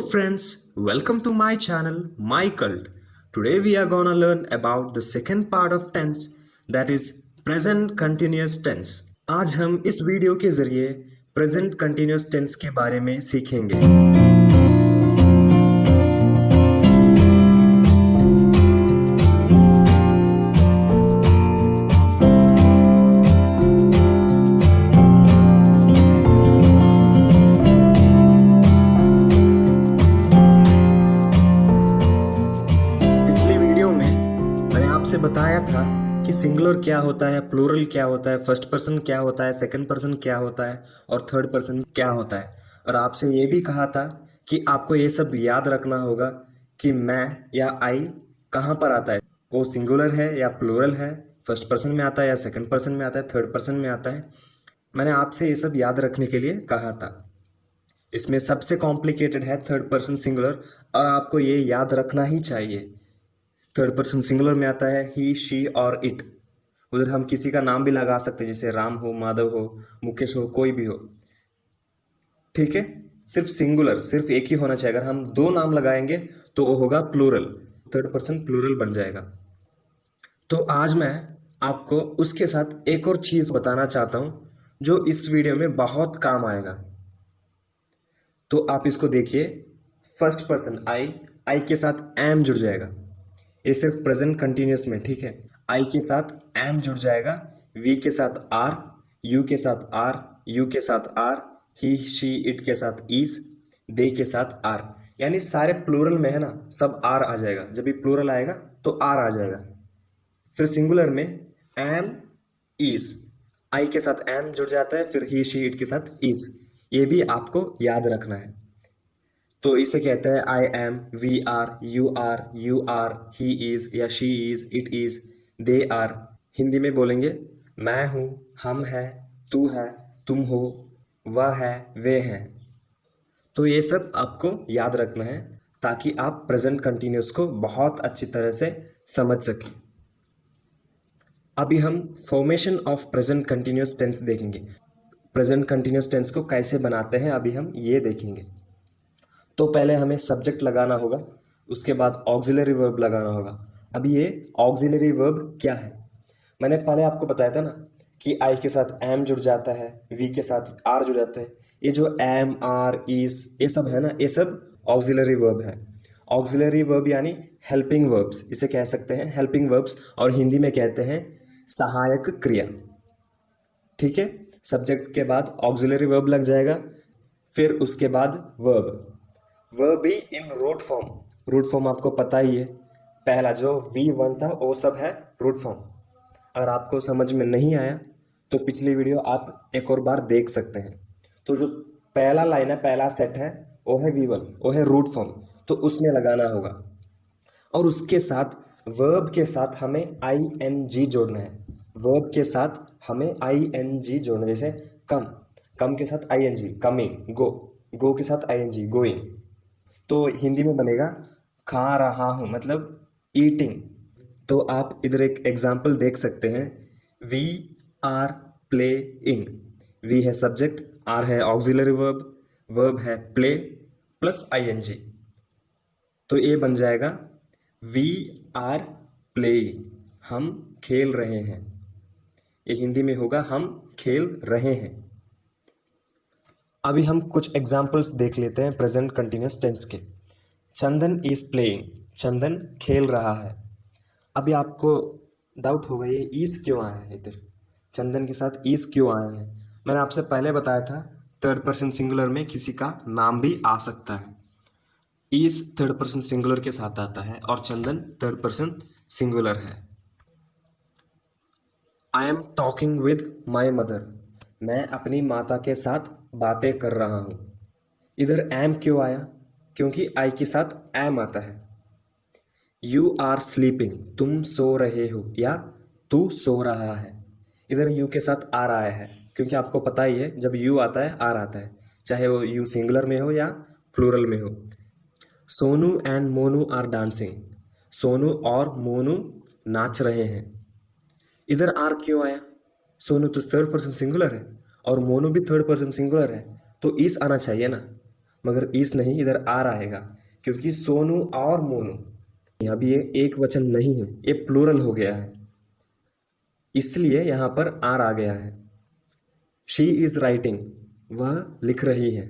friends, welcome to my channel, My Cult. Today we are gonna learn about the second part of tense, that is present continuous tense. आज हम इस video के जरिए present continuous tense के बारे में सीखेंगे। से बताया था कि सिंगुलर क्या होता है, प्लूरल क्या होता है, फर्स्ट पर्सन क्या होता है, सेकंड पर्सन क्या होता है और थर्ड पर्सन क्या होता है। और आपसे ये भी कहा था कि आपको ये सब याद रखना होगा कि मैं या आई कहाँ पर आता है, वो सिंगुलर है या प्लूरल है, फर्स्ट पर्सन में आता है या सेकंड पर्सन में आता है, थर्ड पर्सन में आता है। मैंने आपसे ये सब याद रखने के लिए कहा था। इसमें सबसे कॉम्प्लिकेटेड है थर्ड पर्सन सिंगुलर और आपको ये याद रखना ही चाहिए। थर्ड पर्सन सिंगुलर में आता है ही, शी और इट। उधर हम किसी का नाम भी लगा सकते हैं, जैसे राम हो, माधव हो, मुकेश हो, कोई भी हो। ठीक है, सिर्फ सिंगुलर, सिर्फ एक ही होना चाहिए। अगर हम दो नाम लगाएंगे तो वो होगा प्लूरल, थर्ड पर्सन प्लूरल बन जाएगा। तो आज मैं आपको उसके साथ एक और चीज बताना चाहता हूं जो इस वीडियो में बहुत काम आएगा। तो आप इसको देखिए। फर्स्ट पर्सन आई के साथ एम जुड़ जाएगा। ये सिर्फ प्रेजेंट कंटिन्यूस में, ठीक है। आई के साथ एम जुड़ जाएगा, वी के साथ आर, यू के साथ आर, यू के साथ आर, ही, शी, इट के साथ ईज, दे के साथ आर। यानी सारे प्लूरल में है ना, सब आर आ जाएगा। जब भी प्लूरल आएगा तो आर आ जाएगा। फिर सिंगुलर में एम, ईज, आई के साथ एम जुड़ जाता है, फिर ही, शी, इट के साथ ईज। ये भी आपको याद रखना है। तो इसे कहते हैं I am, we are, you are, he is या she is, it is, they are. Hindi में बोलेंगे मैं हूँ, हम है, तू है, तुम हो, वह है, वे हैं। तो ये सब आपको याद रखना है ताकि आप प्रेजेंट कंटिन्यूस को बहुत अच्छी तरह से समझ सकें। अभी हम formation of present continuous tense देखेंगे। प्रेजेंट कंटिन्यूस टेंस को कैसे बनाते हैं अभी हम ये देखेंगे। तो पहले हमें सब्जेक्ट लगाना होगा, उसके बाद ऑक्सिलरी वर्ब लगाना होगा। अभी ये ऑक्सिलरी वर्ब क्या है, मैंने पहले आपको बताया था ना कि आई के साथ एम जुड़ जाता है, वी के साथ आर जुड़ जाता है। ये जो एम, आर, इज, ये सब है ना, ये सब ऑक्सिलरी वर्ब है। ऑक्सिलरी वर्ब यानी हेल्पिंग वर्ब्स, इसे कह सकते हैं हेल्पिंग वर्ब्स, और हिंदी में कहते हैं सहायक क्रिया। ठीक है, सब्जेक्ट के बाद ऑक्सिलरी वर्ब लग जाएगा, फिर उसके बाद वर्ब। वर्ब भी इन रूट फॉर्म। रूट फॉर्म आपको पता ही है, पहला जो V1 था वो सब है रूट फॉर्म। अगर आपको समझ में नहीं आया तो पिछली वीडियो आप एक और बार देख सकते हैं। तो जो पहला लाइन है, पहला सेट है, वो है V1, वो है रूट फॉर्म, तो उसमें लगाना होगा। और उसके साथ वर्ब के साथ हमें ING जोड़ना है। वर्ब के साथ हमें ING जोड़ना है, जैसे कम के साथ ING, कमिंग, गो के साथ ING, गोइंग। तो हिंदी में बनेगा खा रहा हूँ, मतलब ईटिंग। तो आप इधर एक एग्जाम्पल देख सकते हैं, वी आर प्लेइंग। वी है सब्जेक्ट, आर है ऑक्सिलरी वर्ब, वर्ब है प्ले प्लस ING। तो ये बन जाएगा वी आर प्लेइंग, हम खेल रहे हैं। ये हिंदी में होगा हम खेल रहे हैं। अभी हम कुछ एग्जाम्पल्स देख लेते हैं प्रेजेंट कंटिन्यूस टेंस के। चंदन इज प्लेइंग, चंदन खेल रहा है। अभी आपको डाउट होगा ये ईज क्यों आया है, इधर चंदन के साथ ईज क्यों आया है। मैंने आपसे पहले बताया था थर्ड पर्सन सिंगुलर में किसी का नाम भी आ सकता है। ईज थर्ड पर्सन सिंगुलर के साथ आता है और चंदन थर्ड पर्सन सिंगुलर है। I am talking with my mother, मैं अपनी माता के साथ बातें कर रहा हूँ। इधर एम क्यों आया, क्योंकि आई के साथ एम आता है। यू आर स्लीपिंग, तुम सो रहे हो या तू सो रहा है। इधर यू के साथ आर आया है, क्योंकि आपको पता ही है जब यू आता है आर आता है, चाहे वो यू सिंगुलर में हो या प्लूरल में हो। Sonu and Monu are dancing, Sonu और मोनू नाच रहे हैं। इधर आर क्यों आया, सोनू तो थर्ड पर्सन सिंगुलर है और मोनू भी थर्ड पर्सन सिंगुलर है, तो इस आना चाहिए ना। मगर इस नहीं, इधर आर आएगा, क्योंकि सोनू और मोनू अब ये एक वचन नहीं है, ये प्लूरल हो गया है, इसलिए यहाँ पर आर आ गया है। शी इज राइटिंग, वह लिख रही है।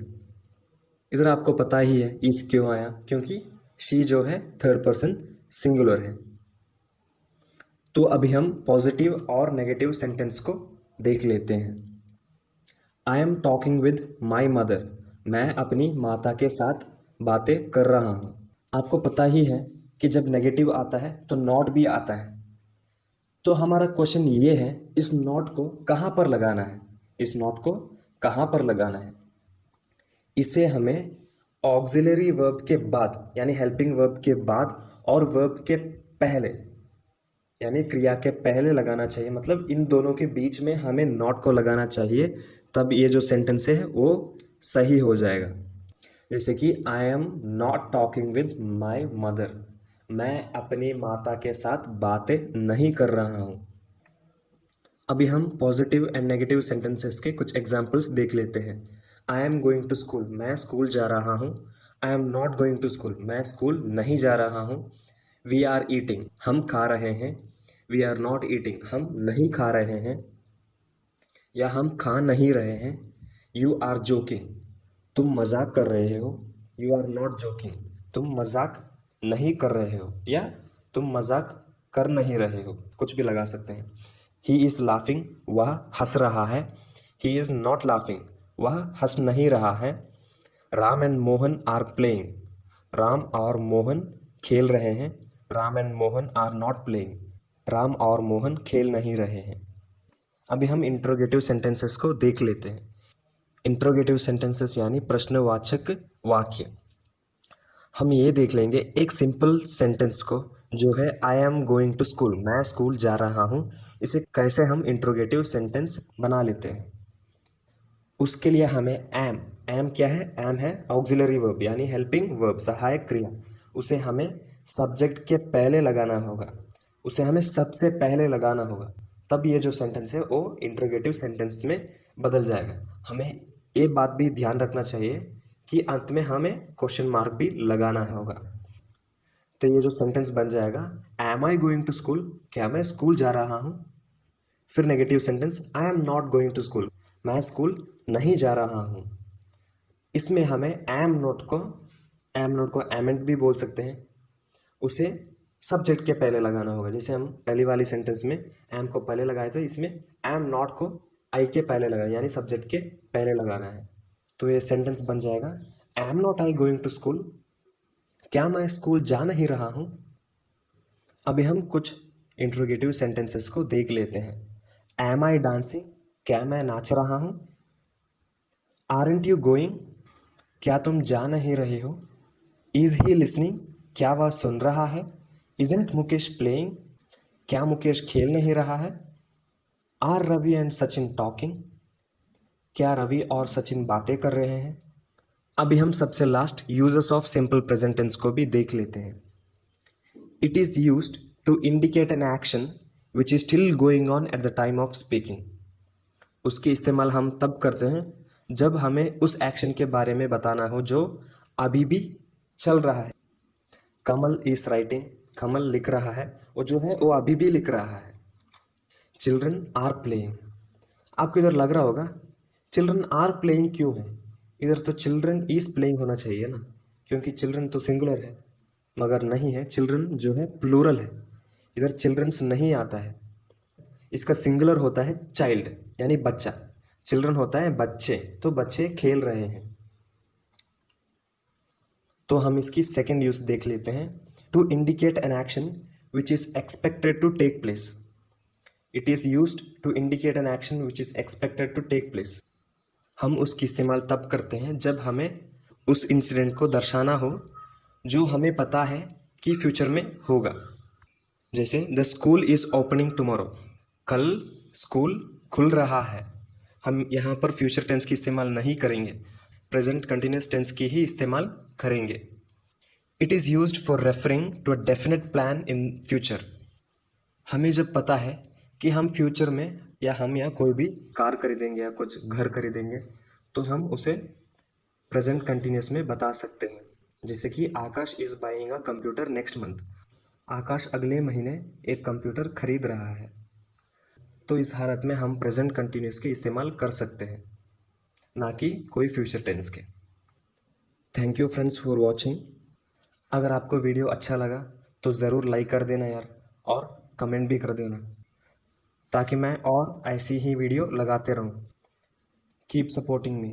इधर आपको पता ही है इस क्यों आया, क्योंकि शी जो है थर्ड पर्सन सिंगुलर है। तो अभी हम पॉजिटिव और नेगेटिव सेंटेंस को देख लेते हैं। I am talking with my mother, मैं अपनी माता के साथ बातें कर रहा हूँ। आपको पता ही है कि जब नेगेटिव आता है तो नॉट भी आता है। तो हमारा क्वेश्चन ये है, इस नॉट को कहाँ पर लगाना है, इस नॉट को कहाँ पर लगाना है। इसे हमें ऑक्सिलरी वर्ब के बाद यानी हेल्पिंग वर्ब के बाद और वर्ब के पहले यानी क्रिया के पहले लगाना चाहिए। मतलब इन दोनों के बीच में हमें नॉट को लगाना चाहिए, तब ये जो सेंटेंस है वो सही हो जाएगा। जैसे कि आई am not talking with my mother, मैं अपनी माता के साथ बातें नहीं कर रहा हूँ। अभी हम पॉजिटिव एंड नेगेटिव सेंटेंसेस के कुछ एग्जाम्पल्स देख लेते हैं। I am going to school, मैं स्कूल जा रहा हूँ। I am not going to school, मैं स्कूल नहीं जा रहा हूँ। वी आर ईटिंग, हम खा रहे हैं। वी आर नॉट ईटिंग, हम नहीं खा रहे हैं या हम खा नहीं रहे हैं। यू आर जोकिंग, तुम मजाक कर रहे हो। यू आर नॉट जोकिंग, तुम मजाक नहीं कर रहे हो या तुम मजाक कर नहीं रहे हो, कुछ भी लगा सकते हैं। ही इज़ लाफिंग, वह हंस रहा है। ही इज़ नॉट लाफिंग, वह हंस नहीं रहा है। Ram and Mohan are playing, Ram और मोहन खेल रहे हैं। Ram and Mohan are not playing, Ram और मोहन खेल नहीं रहे हैं। अभी हम इंट्रोगेटिव सेंटेंसेस को देख लेते हैं। इंट्रोगेटिव सेंटेंसेस यानी प्रश्नवाचक वाक्य। हम ये देख लेंगे एक सिंपल सेंटेंस को जो है I am going to school, मैं स्कूल जा रहा हूँ, इसे कैसे हम इंट्रोगेटिव सेंटेंस बना लेते हैं। उसके लिए हमें एम क्या है, एम है ऑक्सिलरी वर्ब यानी हेल्पिंग वर्ब, सहायक क्रिया। उसे हमें सब्जेक्ट के पहले लगाना होगा, उसे हमें सबसे पहले लगाना होगा, तब ये जो सेंटेंस है वो इंट्रोगेटिव सेंटेंस में बदल जाएगा। हमें ये बात भी ध्यान रखना चाहिए कि अंत में हमें क्वेश्चन मार्क भी लगाना होगा। तो ये जो सेंटेंस बन जाएगा, am I going to school, क्या मैं स्कूल जा रहा हूँ। फिर negative sentence, I am not going to school, मैं स्कूल नहीं जा रहा हूँ। इसमें हमें एम नोट को एमेंट भी बोल सकते हैं, उसे सब्जेक्ट के पहले लगाना होगा। जैसे हम पहली वाली सेंटेंस में एम को पहले लगाए थे, इसमें एम नॉट को आई के पहले लगाना यानी सब्जेक्ट के पहले लगाना है। तो ये सेंटेंस बन जाएगा, am not I going to school, क्या मैं स्कूल जा नहीं रहा हूँ। अभी हम कुछ इंट्रोगेटिव सेंटेंसेस को देख लेते हैं। एम आई डांसिंग, क्या मैं नाच रहा हूँ। आरंट यू गोइंग, क्या तुम जा नहीं रहे हो। इज ही लिसनिंग, क्या वह सुन रहा है। इजंट मुकेश प्लेइंग, क्या मुकेश खेल नहीं रहा है। Are Ravi and Sachin talking, क्या रवि और सचिन बातें कर रहे हैं। अभी हम सबसे last users of simple present tense को भी देख लेते हैं। It is used to indicate an action which is still going on at the time of speaking. उसकी इस्तेमाल हम तब करते हैं जब हमें उस एक्शन के बारे में बताना हो जो अभी भी चल रहा है। कमल इज राइटिंग, कमल लिख रहा है, वो जो है वो अभी भी लिख रहा है। चिल्ड्रन आर प्लेइंग, आपको इधर लग रहा होगा चिल्ड्रन आर प्लेइंग क्यों है, इधर तो चिल्ड्रन इज प्लेइंग होना चाहिए ना, क्योंकि चिल्ड्रन तो सिंगुलर है, मगर नहीं है, चिल्ड्रन जो है प्लूरल है। इधर चिल्ड्रंस नहीं आता है, इसका सिंगुलर होता है चाइल्ड यानी बच्चा, चिल्ड्रन होता है बच्चे, तो बच्चे खेल रहे हैं। तो हम इसकी सेकेंड यूज देख लेते हैं। To indicate an action which is expected to take place. It is used to indicate an action which is expected to take place. हम उसकी इस्तेमाल तब करते हैं जब हमें उस इंसिडेंट को दर्शाना हो जो हमें पता है कि फ्यूचर में होगा। जैसे the school is opening tomorrow, कल स्कूल खुल रहा है। हम यहाँ पर फ्यूचर टेंस की इस्तेमाल नहीं करेंगे, प्रेजेंट कंटिन्यूस टेंस की ही इस्तेमाल करेंगे। It is used for referring to a definite plan in future. हमें जब पता है कि हम फ्यूचर में या कोई भी कार खरीदेंगे या कुछ घर खरीदेंगे, तो हम उसे प्रेजेंट कंटिन्यूस में बता सकते हैं। जैसे कि Akash is buying a computer next month. Akash अगले महीने एक कंप्यूटर खरीद रहा है। तो इस हालत में हम प्रेजेंट कंटिन्यूस के इस्तेमाल कर सकते हैं, ना कि कोई फ्यूचर टेंस के। Thank you friends for watching. अगर आपको वीडियो अच्छा लगा तो ज़रूर लाइक कर देना यार, और कमेंट भी कर देना, ताकि मैं और ऐसी ही वीडियो लगाते रहूँ। Keep supporting me.